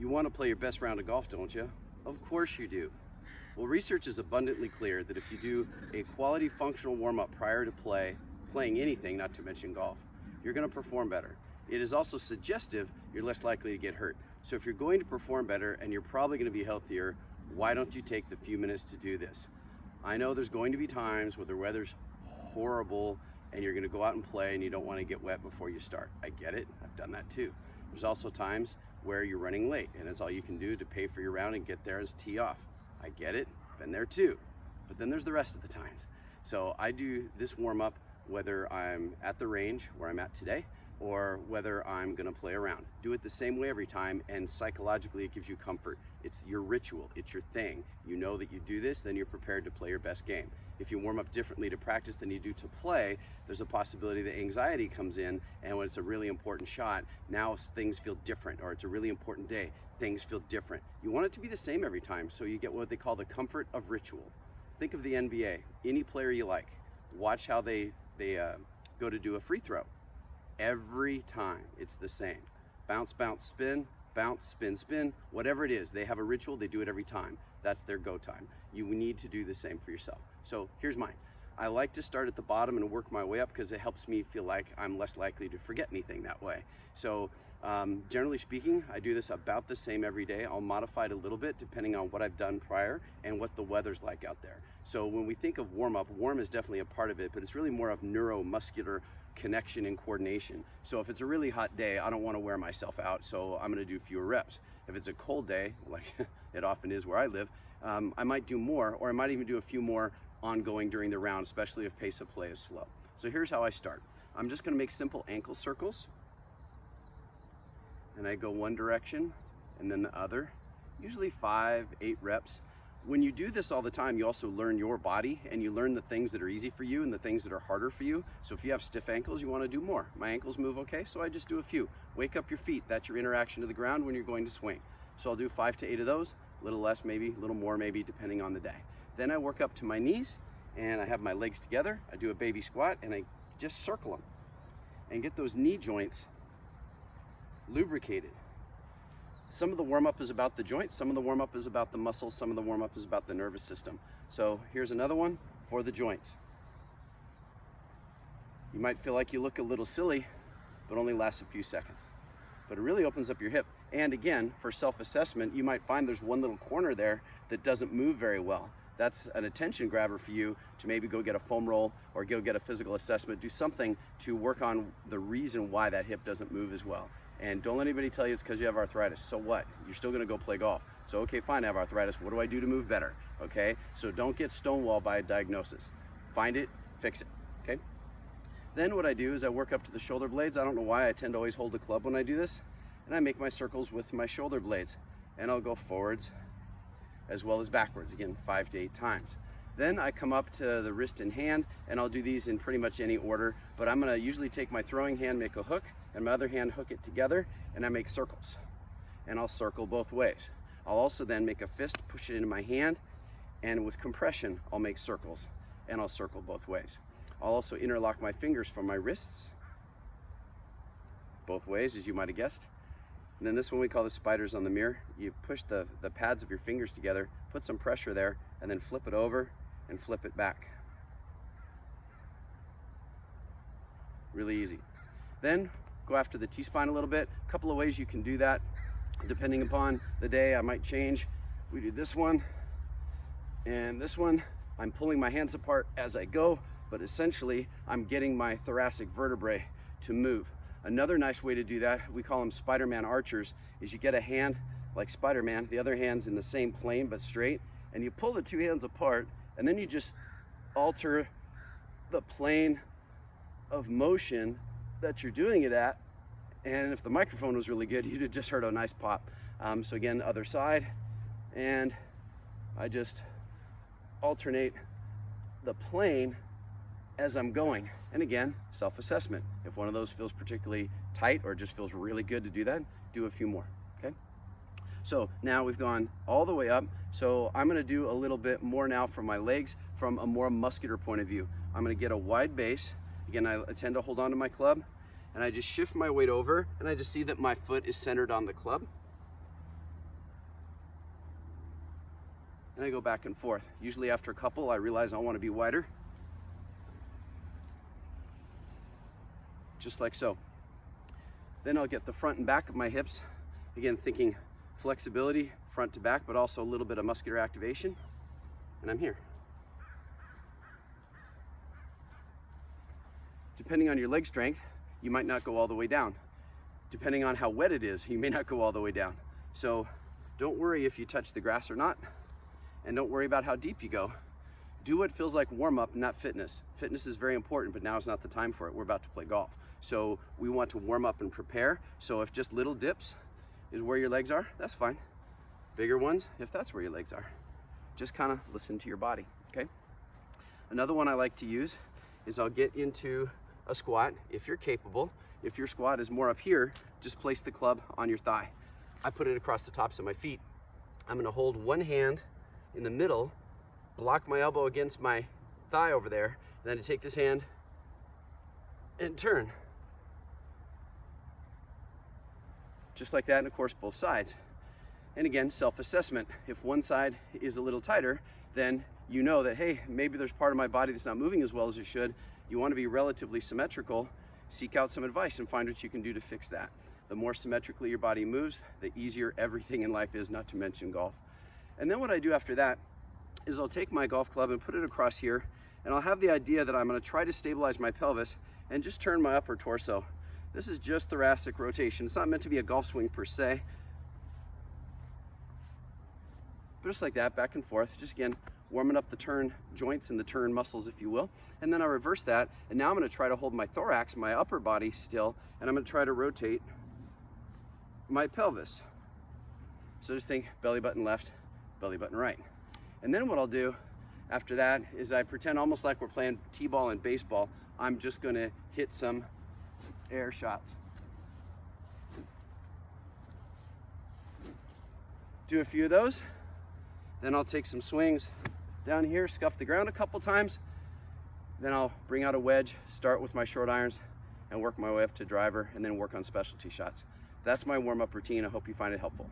You want to play your best round of golf, don't you? Of course you do. Well, research is abundantly clear that if you do a quality functional warm-up prior to playing anything, not to mention golf, you're going to perform better. It is also suggestive you're less likely to get hurt. So if you're going to perform better and you're probably going to be healthier, why don't you take the few minutes to do this? I know there's going to be times where the weather's horrible and you're going to go out and play and you don't want to get wet before you start. I get it. I've done that too. There's also times where you're running late and it's all you can do to pay for your round and get there is tee off. I get it. Been there too. But then there's the rest of the times. So I do this warm up whether I'm at the range where I'm at today or whether I'm going to play around. Do it the same way every time, and psychologically it gives you comfort. It's your ritual, it's your thing. You know that you do this, then you're prepared to play your best game. If you warm up differently to practice than you do to play, there's a possibility that anxiety comes in, and when it's a really important shot, now things feel different, or it's a really important day, things feel different. You want it to be the same every time, so you get what they call the comfort of ritual. Think of the NBA, any player you like. Watch how they go to do a free throw. Every time it's the same. Bounce, bounce, spin, bounce, spin, spin, whatever it is, they have a ritual, they do it every time. That's their go time. You need to do the same for yourself. So here's mine. I like to start at the bottom and work my way up because it helps me feel like I'm less likely to forget anything that way. So generally speaking, I do this about the same every day. I'll modify it a little bit depending on what I've done prior and what the weather's like out there. So when we think of warm up, warm is definitely a part of it, but it's really more of neuromuscular connection and coordination. So if it's a really hot day, I don't want to wear myself out, so I'm going to do fewer reps. If it's a cold day, like it often is where I live, I might do more, or I might even do a few more ongoing during the round, especially if pace of play is slow. So here's how I start. I'm just going to make simple ankle circles, and I go one direction and then the other, usually 5, 8 reps. When you do this all the time, you also learn your body and you learn the things that are easy for you and the things that are harder for you. So if you have stiff ankles, you want to do more. My ankles move okay, so I just do a few. Wake up your feet. That's your interaction to the ground when you're going to swing. So I'll do 5 to 8 of those, a little less maybe, a little more maybe, depending on the day. Then I work up to my knees and I have my legs together. I do a baby squat and I just circle them and get those knee joints lubricated. Some of the warm-up is about the joints, some of the warm-up is about the muscles, some of the warm-up is about the nervous system. So here's another one for the joints. You might feel like you look a little silly, but only lasts a few seconds. But it really opens up your hip. And again, for self-assessment, you might find there's one little corner there that doesn't move very well. That's an attention grabber for you to maybe go get a foam roll or go get a physical assessment, do something to work on the reason why that hip doesn't move as well. And don't let anybody tell you it's because you have arthritis. So what? You're still gonna go play golf. So okay, fine, I have arthritis. What do I do to move better? Okay, so don't get stonewalled by a diagnosis. Find it, fix it, okay? Then what I do is I work up to the shoulder blades. I don't know why I tend to always hold the club when I do this. And I make my circles with my shoulder blades. And I'll go forwards as well as backwards, again, 5 to 8 times. Then I come up to the wrist and hand, and I'll do these in pretty much any order, but I'm gonna usually take my throwing hand, make a hook, and my other hand hook it together, and I make circles. And I'll circle both ways. I'll also then make a fist, push it into my hand, and with compression, I'll make circles, and I'll circle both ways. I'll also interlock my fingers from my wrists, both ways, as you might have guessed. And then this one we call the spiders on the mirror. You push the pads of your fingers together, put some pressure there, and then flip it over and flip it back. Really easy. Then go after the T-spine a little bit. A couple of ways you can do that. Depending upon the day, I might change. We do this one and this one. I'm pulling my hands apart as I go, but essentially I'm getting my thoracic vertebrae to move. Another nice way to do that, we call them Spider-Man archers, is you get a hand like Spider-Man, the other hand's in the same plane but straight, and you pull the two hands apart, and then you just alter the plane of motion that you're doing it at. And if the microphone was really good, you'd have just heard a nice pop. So again, other side, and I just alternate the plane as I'm going. And again, self-assessment. If one of those feels particularly tight or just feels really good to do that, do a few more, okay? So now we've gone all the way up. So I'm gonna do a little bit more now for my legs from a more muscular point of view. I'm gonna get a wide base. Again, I tend to hold on to my club, and I just shift my weight over, and I just see that my foot is centered on the club. and I go back and forth. Usually after a couple, I realize I want to be wider. Just like so. Then I'll get the front and back of my hips. Again, thinking flexibility, front to back, but also a little bit of muscular activation. And I'm here. Depending on your leg strength, you might not go all the way down. Depending on how wet it is, you may not go all the way down. So don't worry if you touch the grass or not, and don't worry about how deep you go. Do what feels like warm-up, not fitness. Fitness is very important, but now is not the time for it. We're about to play golf. So we want to warm up and prepare. So if just little dips is where your legs are, that's fine. Bigger ones, if that's where your legs are. Just kind of listen to your body, okay? Another one I like to use is I'll get into a squat if you're capable. If your squat is more up here, just place the club on your thigh. I put it across the tops of my feet. I'm gonna hold one hand in the middle, block my elbow against my thigh over there, and then I take this hand and turn. Just like that, and of course both sides. And again, self-assessment. If one side is a little tighter, then you know that, hey, maybe there's part of my body that's not moving as well as it should. You want to be relatively symmetrical. Seek out some advice and find what you can do to fix that. The more symmetrically your body moves, the easier everything in life is, not to mention golf. And then what I do after that is I'll take my golf club and put it across here, and I'll have the idea that I'm going to try to stabilize my pelvis and just turn my upper torso. This is just thoracic rotation. It's not meant to be a golf swing per se. But just like that, back and forth, just again, warming up the turn joints and the turn muscles, if you will. And then I reverse that, and now I'm gonna try to hold my thorax, my upper body still, and I'm gonna try to rotate my pelvis. So just think belly button left, belly button right. And then what I'll do after that is I pretend almost like we're playing t-ball and baseball. I'm just gonna hit some air shots. Do a few of those. Then I'll take some swings down here, scuff the ground a couple times. Then I'll bring out a wedge, start with my short irons, and work my way up to driver, and then work on specialty shots. That's my warm-up routine. I hope you find it helpful.